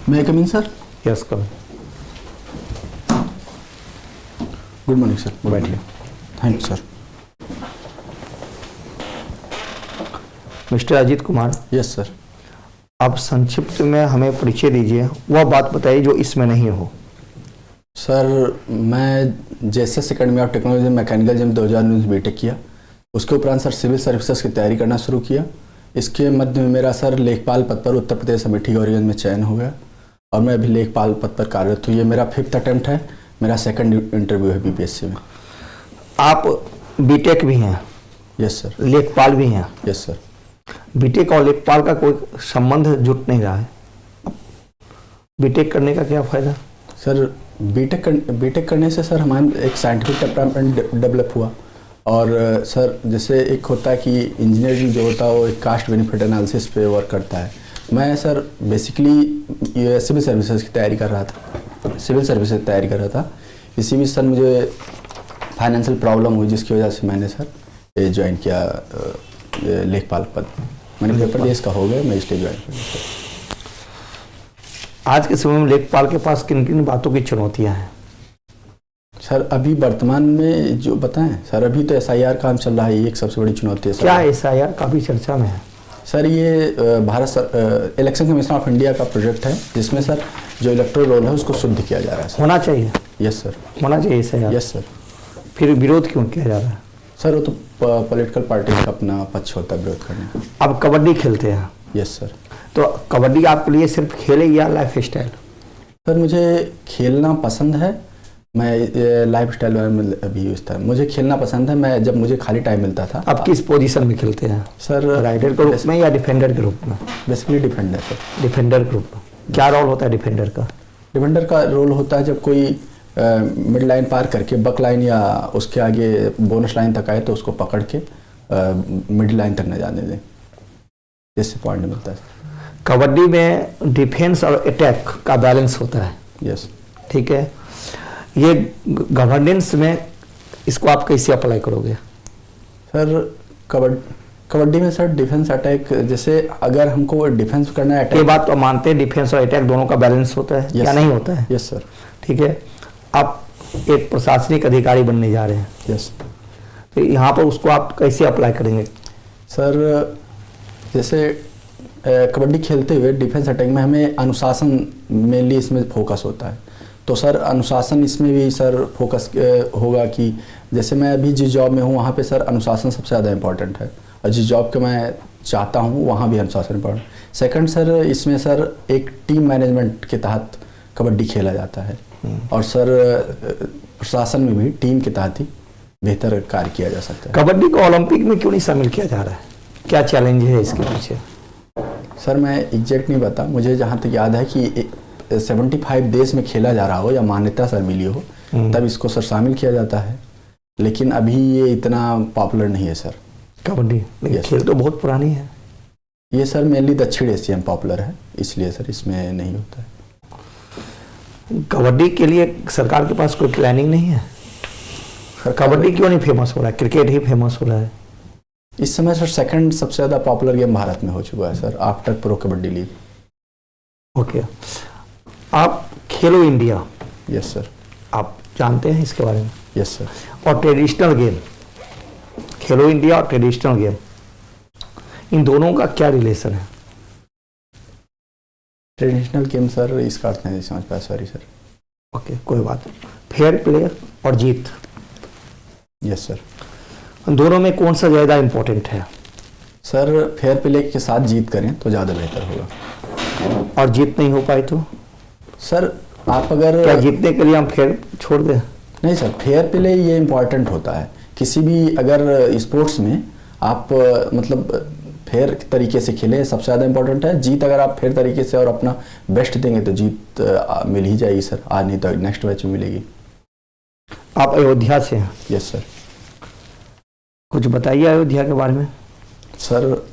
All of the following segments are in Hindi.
May I come in, sir? Yes करो। Good morning sir. बैठिए। Thank you sir. Mister Ajit Kumar, yes sir. आप संक्षिप्त में हमें परिचय दीजिए, वह बात बताइए जो इसमें नहीं हो। सर मैं जैसे सेकेंड में ऑफ टेक्नोलॉजी मैकेनिकल जब 2019 बीटेक किया, उसके उपरांत सर सिविल सर्विसेज की तैयारी करना शुरू किया। इसके मध्य में मेरा सर लेखपाल पद पर उत्तर प्रदेश अमेठी गौरीगंज में चयन हो गया और मैं अभी लेखपाल पद पर कार्यरत हूँ। ये मेरा 5th अटेम्प्ट है, मेरा 2nd इंटरव्यू है बीपीएससी में। आप बीटेक भी हैं? Yes sir. लेखपाल भी हैं? Yes sir. बीटेक और लेखपाल का कोई संबंध जुट नहीं रहा है। बीटेक करने का क्या फ़ायदा? सर बीटेक करने से सर हमारे एक साइंटिफिक टेम्परामेंट डेवलप हुआ और सर जैसे एक होता है कि इंजीनियरिंग जो होता है वो एक कास्ट बेनिफिट एनालिसिस पे वर्क करता है। मैं सर बेसिकली सिविल सर्विसेज की तैयारी कर रहा था। इसी में सर मुझे फाइनेंशियल प्रॉब्लम हुई जिसकी वजह से मैंने सर ये ज्वाइन किया लेखपाल पद। मैंने पेपर दिया, इसका हो गया, मैं इसलिए ज्वाइन किया। आज के समय में लेखपाल के पास किन किन बातों की चुनौतियाँ हैं? सर अभी वर्तमान में जो बताएं सर, अभी तो SIR काम चल रहा है, ये एक सबसे बड़ी चुनौती है सर। क्या SIR काफ़ी चर्चा में है? सर ये Bharat election commission of India का प्रोजेक्ट है जिसमें सर जो इलेक्टोरल रोल है उसको शुद्ध किया जा रहा है सर। होना चाहिए? Yes sir. होना चाहिए SIR? Yes sir. फिर विरोध क्यों किया जा रहा है? सर वो तो पॉलिटिकल पार्टी का अपना पक्ष होता है विरोध करने का। आप कबड्डी खेलते हैं? Yes sir. तो कबड्डी आपके लिए सिर्फ खेल या लाइफ स्टाइल? सर मुझे खेलना पसंद है, मैं लाइफ स्टाइल में अभी यूज था। मुझे खेलना पसंद है, मैं जब मुझे खाली टाइम मिलता था। आप किस पोजीशन में खेलते हैं सर? राइडर के रूप में या डिफेंडर के रूप में? Basically defender sir. डिफेंडर के रूप में क्या रोल होता है डिफेंडर का? डिफेंडर का रोल होता है जब कोई मिड लाइन पार करके बक लाइन या उसके आगे बोनस लाइन तक आए तो उसको पकड़ के मिड लाइन तक न जाने दें, जिससे पॉइंट मिलता है। कबड्डी में डिफेंस और अटैक का बैलेंस होता है। यस। ठीक है, ये गवर्नेंस में इसको आप कैसे अप्लाई करोगे? सर कबड्डी में सर डिफेंस अटैक, जैसे अगर हमको डिफेंस करना है, ये बात तो मानते हैं डिफेंस और अटैक दोनों का बैलेंस होता है या नहीं होता है? Yes sir. ठीक है, आप एक प्रशासनिक अधिकारी बनने जा रहे हैं। यस। तो यहाँ पर उसको आप कैसे अप्लाई करेंगे? सर जैसे कबड्डी खेलते हुए डिफेंस अटैक में हमें अनुशासन मेनली इसमें फोकस होता है। तो सर अनुशासन इसमें भी सर फोकस होगा कि जैसे मैं अभी जिस जॉब में हूँ वहाँ पे सर अनुशासन सबसे ज़्यादा इम्पोर्टेंट है और जिस जॉब के मैं चाहता हूँ वहाँ भी अनुशासन इम्पोर्टेंट। सेकंड सर इसमें सर एक टीम मैनेजमेंट के तहत कबड्डी खेला जाता है और सर प्रशासन में भी टीम के तहत ही बेहतर कार्य किया जा सकता है। कबड्डी को ओलंपिक में क्यों नहीं शामिल किया जा रहा है? क्या चैलेंज है इसके पीछे? सर मैं एग्जैक्ट नहीं बता, मुझे जहाँ तक याद है कि 75 देश में खेला जा रहा हो या मान्यता सर मिली हो तब इसको सर शामिल किया जाता है, लेकिन अभी ये इतना पॉपुलर नहीं है सर कबड्डी। लेकिन खेल तो बहुत पुरानी है। ये सर मेनली दक्षिण एशिया में पॉपुलर है, इसलिए सर इसमें नहीं होता है। कबड्डी के लिए सरकार के पास कोई प्लानिंग नहीं है? कबड्डी क्यों नहीं फेमस हो रहा है? क्रिकेट ही फेमस हो रहा है इस समय सर। सेकंड सबसे ज़्यादा पॉपुलर गेम भारत में हो चुका है sir after pro kabaddi league. Okay, आप खेलो इंडिया, यस सर, आप जानते हैं इसके बारे में? Yes sir. और ट्रेडिशनल गेम, खेलो इंडिया और ट्रेडिशनल गेम, इन दोनों का क्या रिलेशन है? ट्रेडिशनल गेम सर इसका अर्थ नहीं समझ पाया, सॉरी सर। ओके, कोई बात नहीं। फेयर प्ले और जीत, यस सर। दोनों में कौन सा ज़्यादा इम्पोर्टेंट है? सर फेयर प्ले के साथ जीत करें तो ज़्यादा बेहतर होगा। और जीत नहीं हो पाई तो? सर आप अगर क्या जीतने के लिए हम फेयर छोड़ दें? नहीं सर, फेयर प्ले ये इम्पॉर्टेंट होता है किसी भी अगर स्पोर्ट्स में आप मतलब फेयर तरीके से खेलें, सबसे ज़्यादा इम्पोर्टेंट है। जीत अगर आप फेयर तरीके से और अपना बेस्ट देंगे तो जीत मिल ही जाएगी सर, आज नहीं तो नेक्स्ट मैच में मिलेगी। आप अयोध्या से हैं? Yes sir. कुछ बताइए अयोध्या के बारे में। सर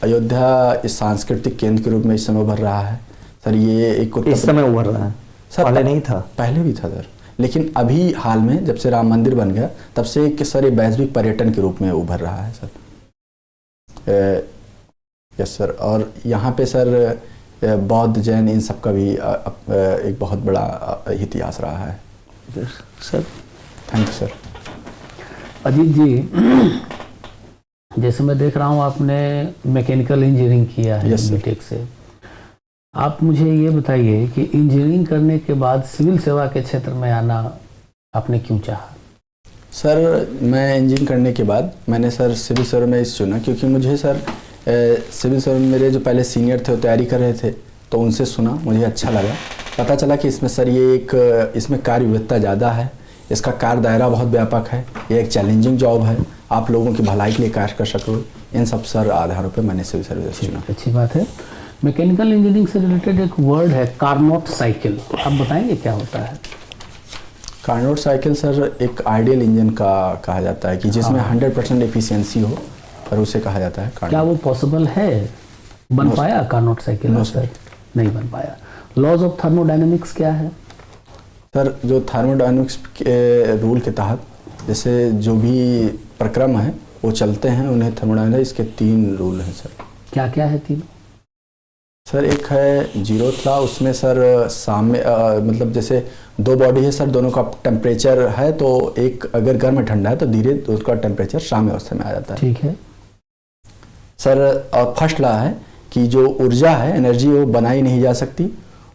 अयोध्या इस सांस्कृतिक केंद्र के रूप में इस समय उभर रहा है सर। ये एक इस समय उभर रहा है सर? पहले नहीं था? पहले भी था सर, लेकिन अभी हाल में जब से राम मंदिर बन गया तब से कि सर ये वैश्विक पर्यटन के रूप में उभर रहा है सर। Yes sir. और यहाँ पे सर बौद्ध जैन इन सब का भी एक बहुत बड़ा इतिहास रहा है। Sir thank you sir. Ajit ji, जैसे मैं देख रहा हूँ आपने मैकेनिकल इंजीनियरिंग किया है Yes, sir. बीटेक से। आप मुझे ये बताइए कि इंजीनियरिंग करने के बाद सिविल सेवा के क्षेत्र में आना आपने क्यों चाहा? सर मैं इंजीनियरिंग करने के बाद मैंने सर सिविल सर्विस में इस चुना क्योंकि मुझे सर सिविल सर्विस में मेरे जो पहले सीनियर थे वो तैयारी कर रहे थे, तो उनसे सुना, मुझे अच्छा लगा। पता चला कि इसमें सर ये एक इसमें कार्य विविधता ज़्यादा है, इसका कार्य दायरा बहुत व्यापक है, ये एक चैलेंजिंग जॉब है, आप लोगों की भलाई के लिए कार्य कर सको। इन सब सर आधारों पे मैंने सिविल सर्विस चुना। अच्छी बात है। मैकेनिकल इंजीनियरिंग से रिलेटेड एक वर्ड है कार्नोट साइकिल, आप बताएंगे क्या होता है? कार्नोट साइकिल सर एक आइडियल इंजन का कहा जाता है कि जिसमें 100% एफिशिएंसी हो, और उसे कहा जाता है कार्नोट। क्या वो पॉसिबल है? बन पाया कार्नोट साइकिल? No, सर नहीं बन पाया। लॉज ऑफ थर्मोडायनेमिक्स क्या है? सर जो थर्मोडायनेमिक्स के रूल के तहत जैसे जो भी प्रक्रम है वो चलते हैं, उन्हें थर्मोडायनेमिक्स के 3 रूल हैं सर। क्या क्या है 3? सर एक है जीरो था, उसमें सर सामने मतलब जैसे 2 बॉडी है सर, दोनों का टेम्परेचर है, तो एक अगर गर्म ठंडा है तो धीरे उसका टेम्परेचर साम्य अवस्था में आ जाता है। ठीक है सर। और फर्स्ट लॉ है कि जो ऊर्जा है, एनर्जी, वो बनाई नहीं जा सकती,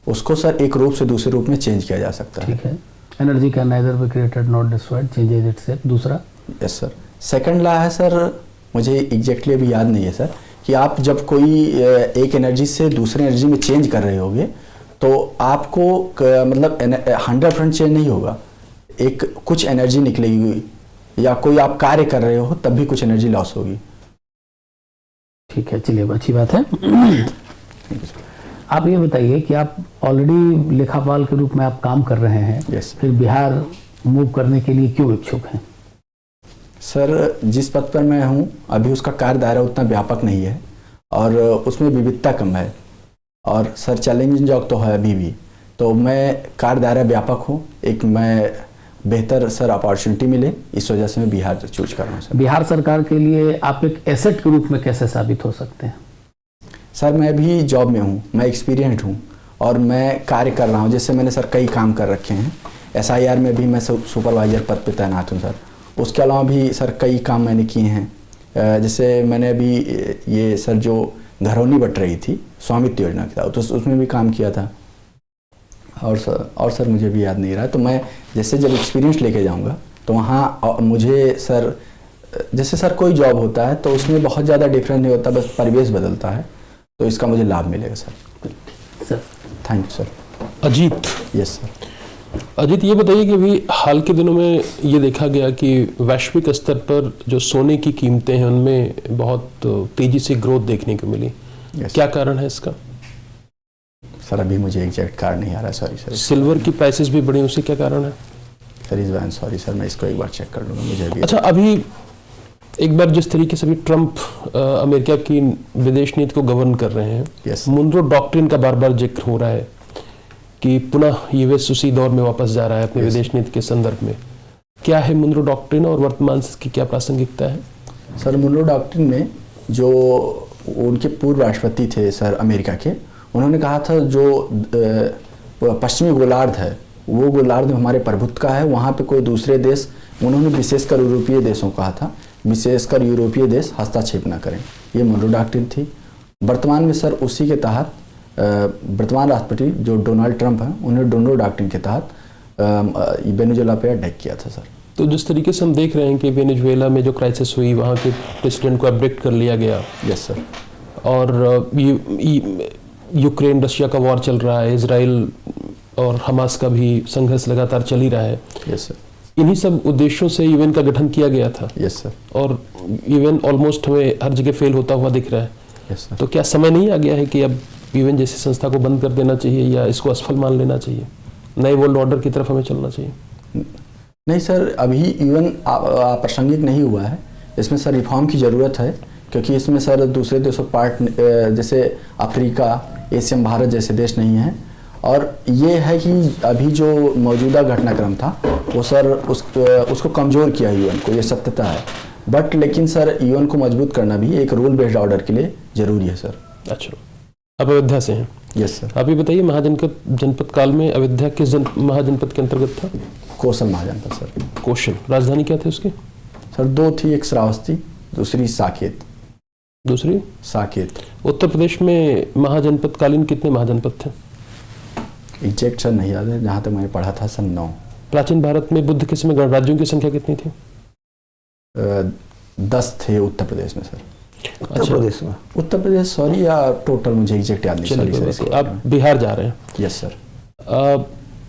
उसको सर एक रूप से दूसरे रूप में चेंज किया जा सकता है। ठीक है। Energy can neither be created not destroyed, changes itself. दूसरा? Yes sir. सेकंड लॉ है सर, मुझे एग्जैक्टली अभी याद नहीं है सर, कि आप जब कोई एक एनर्जी से दूसरे एनर्जी में चेंज कर रहे होगे तो आपको मतलब 100% चेंज नहीं होगा, एक कुछ एनर्जी निकलेगी, या कोई आप कार्य कर रहे हो तब भी कुछ एनर्जी लॉस होगी। ठीक है, चलिए अच्छी बात है। आप ये बताइए कि आप ऑलरेडी लेखापाल के रूप में आप काम कर रहे हैं, Yes. फिर बिहार मूव करने के लिए क्यों इच्छुक हैं? सर जिस पद पर मैं हूँ अभी उसका कार्य दायरा उतना व्यापक नहीं है और उसमें विविधता कम है, और सर चैलेंजिंग जॉब तो है अभी भी, तो मैं कार्य दायरा व्यापक हूँ, एक मैं बेहतर सर अपॉर्चुनिटी मिले, इस वजह से मैं बिहार चूज कर रहा हूँ सर। बिहार सरकार के लिए आप एक एसेट के रूप में कैसे साबित हो सकते हैं? सर मैं भी जॉब में हूँ, मैं एक्सपीरियंस्ड हूँ और मैं कार्य कर रहा हूँ, जैसे मैंने सर कई काम कर रखे हैं। SIR में भी मैं सुपरवाइजर पद पे तैनात हूँ सर। उसके अलावा भी सर कई काम मैंने किए हैं, जैसे मैंने अभी ये सर जो घरौनी बट रही थी स्वामित्व योजना के तहत, तो उसमें भी काम किया था। और सर मुझे भी याद नहीं रहा, तो मैं जैसे जब एक्सपीरियंस लेके जाऊँगा तो वहाँ मुझे सर जैसे सर कोई जॉब होता है तो उसमें बहुत ज़्यादा डिफरेंस नहीं होता, बस परिवेश बदलता है, तो इसका मुझे लाभ मिलेगा sir. Sir thank you sir. Ajit, yes sir. Ajit ये बताइए कि अभी हाल के दिनों में ये देखा गया कि वैश्विक स्तर पर जो सोने की कीमतें हैं उनमें बहुत तेजी से ग्रोथ देखने को मिली। क्या कारण है इसका? सर अभी मुझे एग्जैक्ट कारण नहीं आ रहा है, सॉरी सर। सिल्वर की प्राइसेस भी बढ़ी, उससे क्या कारण है? सर इस बार सॉरी सर, मैं इसको एक बार चेक कर लूँगा, मुझे अभी। अच्छा, अभी एक बार जिस तरीके से अभी ट्रंप अमेरिका की विदेश नीति को गवर्न कर रहे हैं, Yes. मुनरो डॉक्ट्रिन का बार बार जिक्र हो रहा है कि पुनः यूएस उसी दौर में वापस जा रहा है अपने विदेश नीति के संदर्भ में। क्या है मुनरो डॉक्ट्रिन और वर्तमान की क्या प्रासंगिकता है? सर मुनरो डॉक्ट्रिन में जो उनके पूर्व राष्ट्रपति थे सर अमेरिका के, उन्होंने कहा था जो पश्चिमी गोलार्ध है वो गोलार्ध हमारे प्रभुत्व का है, वहाँ पे कोई दूसरे देश, उन्होंने विशेषकर यूरोपीय देशों को कहा था, विशेषकर यूरोपीय देश हस्तक्षेप न करें, ये मुनरो डॉक्ट्रिन थी। वर्तमान में सर उसी के तहत वर्तमान राष्ट्रपति जो डोनाल्ड ट्रंप हैं, उन्होंने मुनरो डॉक्ट्रिन के तहत वेनेजुएला पे अटैक किया था सर। तो जिस तरीके से हम देख रहे हैं कि वेनेजुएला में जो क्राइसिस हुई, वहाँ के प्रेसिडेंट को अब्डिक्ट कर लिया गया। Yes sir. और यूक्रेन रशिया का वॉर चल रहा है, इजराइल और हमास का भी संघर्ष लगातार चल ही रहा है। Yes sir. इन्हीं सब उद्देश्यों से यूएन का गठन किया गया था। Yes sir. और यूएन ऑलमोस्ट हमें हर जगह फेल होता हुआ दिख रहा है। Yes sir. तो क्या समय नहीं आ गया है कि अब यूएन जैसी संस्था को बंद कर देना चाहिए या इसको असफल मान लेना चाहिए, नए वर्ल्ड ऑर्डर की तरफ हमें चलना चाहिए? नहीं सर, अभी यूएन प्रासंगिक नहीं हुआ है, इसमें सर रिफॉर्म की ज़रूरत है, क्योंकि इसमें सर दूसरे देशों पार्ट जैसे अफ्रीका, एशियन, भारत जैसे देश नहीं हैं। और ये है कि अभी जो मौजूदा घटनाक्रम था वो सर उसको कमज़ोर किया यूएन को, ये सत्यता है। बट लेकिन सर यूएन को मजबूत करना भी एक रूल बेस्ड ऑर्डर के लिए ज़रूरी है सर। अच्छा, अब अयोध्या से हैं। Yes sir. आप ये बताइए, महाजनपद जनपद काल में अयोध्या किस महाजनपद के अंतर्गत था? कौशल महाजनपद सर। कौशल। राजधानी क्या थी उसकी? सर दो थी, एक श्रावस्ती, दूसरी साकेत। दूसरी साकेत। उत्तर प्रदेश में महाजनपद कालीन कितने महाजनपद थे? एग्जैक्ट सर नहीं याद है, जहाँ तक मैंने पढ़ा था सर 9। प्राचीन भारत में बुद्ध के समय गणराज्यों की संख्या कितनी थी? 10 थे उत्तर प्रदेश में सर। उत्तर प्रदेश में? उत्तर प्रदेश सॉरी, या टोटल मुझे एग्जैक्ट याद नहीं। चलिए, सर आप बिहार जा रहे हैं। Yes sir.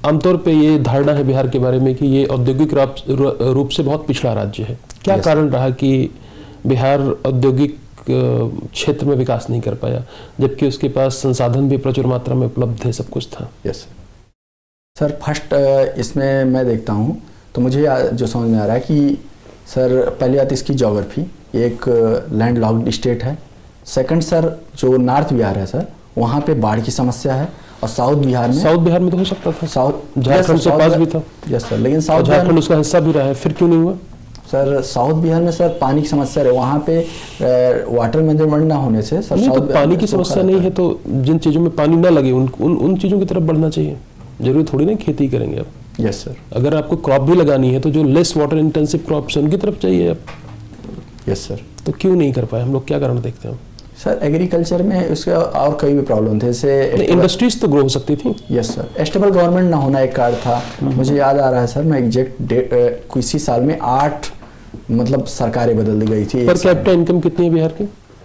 आमतौर पे ये धारणा है बिहार के बारे में कि ये औद्योगिक रूप से बहुत पिछड़ा राज्य है। क्या कारण रहा कि बिहार औद्योगिक क्षेत्र में विकास नहीं कर पाया, जबकि उसके पास संसाधन भी प्रचुर मात्रा में उपलब्ध थे, सब कुछ था? Yes sir. फर्स्ट इसमें मैं देखता हूँ तो मुझे जो समझ में आ रहा है कि सर पहली बात इसकी ज्योग्राफी, एक लैंड लॉक्ड स्टेट है। सेकंड सर जो नॉर्थ बिहार है सर, वहाँ पे बाढ़ की समस्या है। और साउथ बिहार में तो हो सकता था, साउथ झारखंड से पास भी था। यस सर, लेकिन साउथ झारखंड उसका हिस्सा भी रहा है, फिर क्यों नहीं हुआ? सर साउथ बिहार में सर पानी की समस्या है, वहाँ पे वाटर मैनेजमेंट ना होने से सर नहीं, साउथ तो पानी की समस्या नहीं है तो जिन चीजों में पानी ना लगे उन चीजों की तरफ बढ़ना चाहिए। जरूरी थोड़ी ना खेती करेंगे आप। Yes sir. अगर आपको क्रॉप भी लगानी है तो जो लेस वाटर इंटेंसिव क्रॉप्स हैं उनकी तरफ चाहिए आप। Yes sir. तो क्यों नहीं कर पाए हम लोग? क्या कारण देखते हैं? सर एग्रीकल्चर में उसका और कई भी प्रॉब्लम थे, जैसे इंडस्ट्रीज तो ग्रो हो सकती थी। Yes sir. स्टेबल गवर्नमेंट ना होना एक कारण था। मुझे याद आ रहा है सर, मैं एग्जैक्ट किसी साल में 8 मतलब सरकारें बदल दी गई थी। पर कैपिटा इनकम कितनी है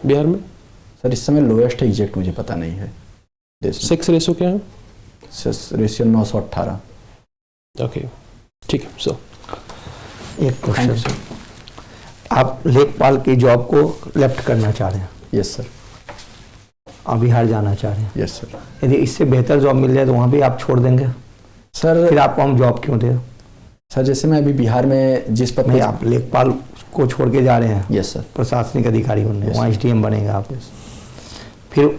बिहार में? सर इस समय लोएस्ट है, एग्जैक्ट मुझे पता नहीं है। सेक्स रेशो क्या है? रेशियो 918। ओके, ठीक है। सो एक क्वेश्चन, आप लेखपाल की जॉब को लेफ्ट करना चाह रहे हैं? Yes sir. आप बिहार जाना चाह रहे हैं? Yes sir. यदि इससे बेहतर जॉब मिल जाए तो वहाँ भी आप छोड़ देंगे? सर फिर आपको हम जॉब क्यों दें? सर जैसे मैं अभी बिहार में जिस पद नहीं, आप लेखपाल को छोड़ के जा रहे हैं? Yes sir. प्रशासनिक अधिकारी बनने, वहाँ SDM बनेगा आप। फिर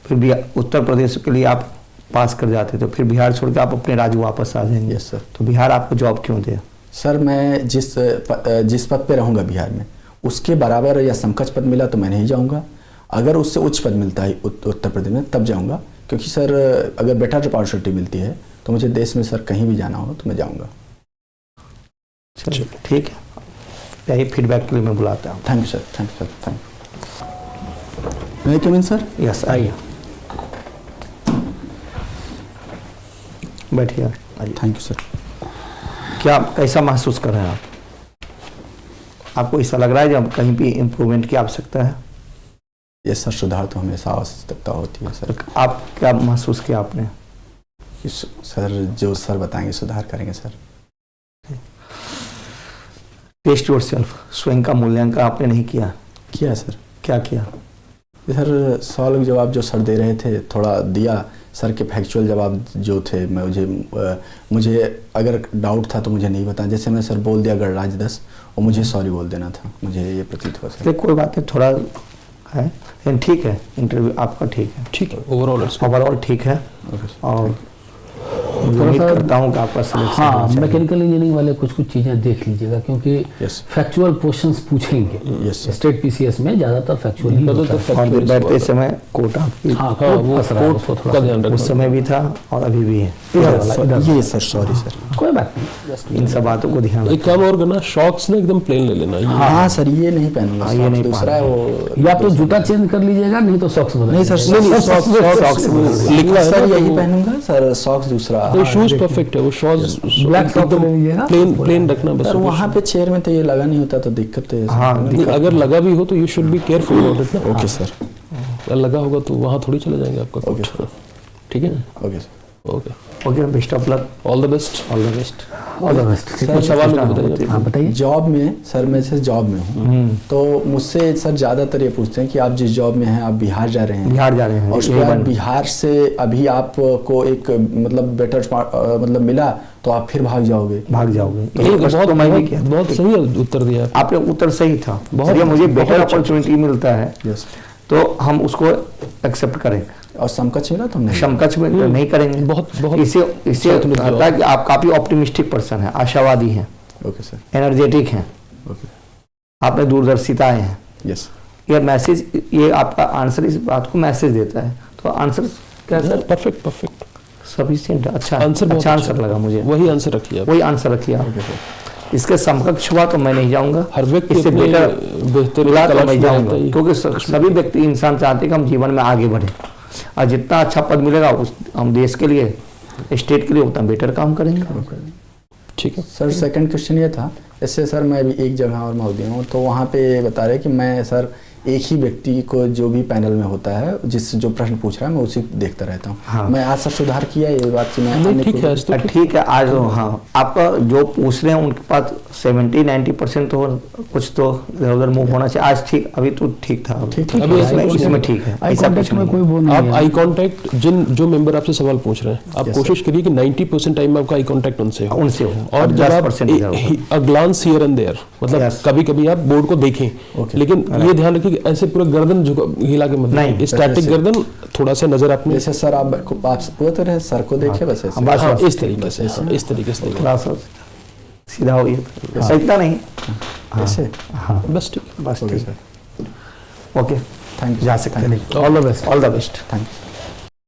भी उत्तर प्रदेश के लिए आप पास कर जाते तो फिर बिहार छोड़ के आप अपने राज्य वापस आ जाएंगे। Yes sir. तो बिहार आपको जॉब क्यों दे? सर मैं जिस पद पे रहूँगा बिहार में, उसके बराबर या समकक्ष पद मिला तो मैं नहीं जाऊँगा। अगर उससे उच्च पद मिलता है उत्तर प्रदेश में तब जाऊँगा, क्योंकि सर अगर बेटर अपॉर्चुनिटी मिलती है तो मुझे देश में सर कहीं भी जाना हो तो मैं जाऊँगा। चलिए ठीक है, यही फीडबैक के लिए मैं बुलाता हूँ। Thank you sir. Thank you sir. Thank you. मैं कम इन सर? यस, आइए बैठिए। Thank you sir. क्या कैसा महसूस कर रहे हैं आप? आपको ऐसा लग रहा है जब कहीं भी इम्प्रूवमेंट की आवश्यकता है? यस सर, सुधार तो हमेशा आवश्यकता होती है सर। आप क्या महसूस किया आपने? सर जो सर बताएंगे सुधार करेंगे सर। टेस्ट योरसेल्फ, स्वयं का मूल्यांकन आपने नहीं किया? किया सर। क्या किया? सर सवाल के जवाब जो सर दे रहे थे थोड़ा दिया सर के, फैक्चुअल जवाब जो थे मुझे अगर डाउट था तो मुझे नहीं बता। जैसे मैं सर बोल दिया गणराज्य 10 और मुझे सॉरी बोल देना था, मुझे ये प्रतीत हुआ सर। कोई बात नहीं, थोड़ा है लेकिन ठीक है, इंटरव्यू आपका ठीक है। ठीक है, ओवरऑल ठीक है। और उम्मीद करता हूँ कि आपका सिलेक्शन हाँ, मैकेनिकल इंजीनियरिंग वाले कुछ चीज़ें देख लीजिएगा, क्योंकि फैक्चुअल क्वेश्चंस पूछेंगे। स्टेट PCS में ज़्यादातर फैक्चुअल ही होता है। और बैठते समय कोटा उस समय भी था और अभी भी है। ये सर सॉरी सर, कोई बात नहीं, इन सब बातों को ध्यान। एक काम और करना, शॉक्स ना एकदम प्लेन ले लेना। हाँ सर, ये नहीं पहनूंगा। ये नहीं, दूसरा है वो, या तो जूता चेंज कर लीजिएगा, नहीं तो सॉक्स बदल। नहीं सर, लिखना सर यही पहनूंगा सर, सॉक्स दूसरा। तो शूज परफेक्ट है, वो शॉज ब्लैक सॉक्स ले लीजिएगा, प्लेन रखना बस। सर वहाँ पे चेयर में तो ये लगा नहीं होता तो दिक्कत है। हाँ, अगर लगा भी हो तो you should be careful about it ना। Okay sir. अगर लगा होगा तो वहाँ थोड़ी चले जाएंगे आपका। Okay sir. ठीक है, okay sir. Okay, best of luck, all the best. All the best, all the best. कुछ सवाल बताइए। हाँ बताइए। जॉब में सर, मैं जैसे जॉब में हूँ तो मुझसे सर ज़्यादातर ये पूछते हैं कि आप जिस जॉब में हैं आप बिहार जा रहे हैं। बिहार जा रहे हैं और उसके बाद बिहार से अभी आपको एक मतलब बेटर मतलब मिला तो आप फिर भाग जाओगे। बहुत सही उत्तर दिया आपने। उत्तर सही था। मुझे बेटर अपॉर्चुनिटी मिलता है तो हम उसको एक्सेप्ट करेंगे, और समकक्ष मिला तो हम समकक्ष में नहीं करेंगे। बहुत इससे लगता है कि आप काफी ऑप्टिमिस्टिक पर्सन हैं, आशावादी हैं। Okay sir. एनर्जेटिक हैं। ओके। आप में दूरदर्शिताएं हैं। यस। ये मैसेज, ये आपका आंसर इस बात को मैसेज देता है। तो आंसर क्या सर? परफेक्ट परफेक्ट सफिशिएंट, अच्छा आंसर बहुत अच्छा आंसर लगा मुझे, वही आंसर रखिए आप। वही आंसर रखिए आप। इसके समकक्ष हुआ तो मैं नहीं जाऊंगा, हर व्यक्ति इससे अपने बेटर बेहतर मिला तो तलाश मैं में जाऊंगा, रहता ही। क्योंकि सभी व्यक्ति इंसान चाहते हैं कि हम जीवन में आगे बढ़े, और जितना अच्छा पद मिलेगा उस हम देश के लिए, स्टेट के लिए उतना बेटर काम करेंगे। ठीक है सर सेकंड क्वेश्चन ये था, जैसे सर मैं अभी एक जगह और मौजूद हूँ, तो वहाँ पे बता रहे कि मैं सर एक ही व्यक्ति को जो भी पैनल में होता है जिस जो प्रश्न पूछ रहा है मैं उसी देखता रहता हूँ। हाँ। मैं आज सर सुधार किया ये बात से मैं नहीं, अन्य ठीक को- है आज तो ठीक है आज हाँ, आपका जो पूछ रहे हैं उनके पास 70-90% तो कुछ तो इधर उधर मूव होना चाहिए। आज ठीक, अभी तो ठीक था, ठीक अभी ऐसा इसमें कुछ इसमें ठीक है, आई ऐसा कांटेक्ट कुछ में नहीं कोई है। वो नहीं आप है। आई कांटेक्ट जो मेंबर आपसे सवाल पूछ रहे हैं आप Yes, कोशिश करिए कि 90% टाइम आपका आई कांटेक्ट उनसे हो, उनसे हो, और और जब आप 10% इधर उधर। A glance here and there, मतलब Yes. कभी कभी आप बोर्ड को देखें, Okay. लेकिन ये ध्यान रखिए कि ऐसे पूरा गर्दन हिला के मत नहीं, देखिए। स्टैटिक ऐसे- गर्दन, थोड़ा सा नजर अपने जैसे सर आप वो तो रहे सर को देखे बस ऐसे। बस, हाँ, बस, इस तरीके से, हाँ, इस तरीके से देखिए। थोड़ा सा सीधा हो, ये सही नहीं, ऐसे हाँ बस ठीक है। बस ओके ठीक, सर, ओके थैंक यू। जा सकते हैं। All the best. All the best. Thank you.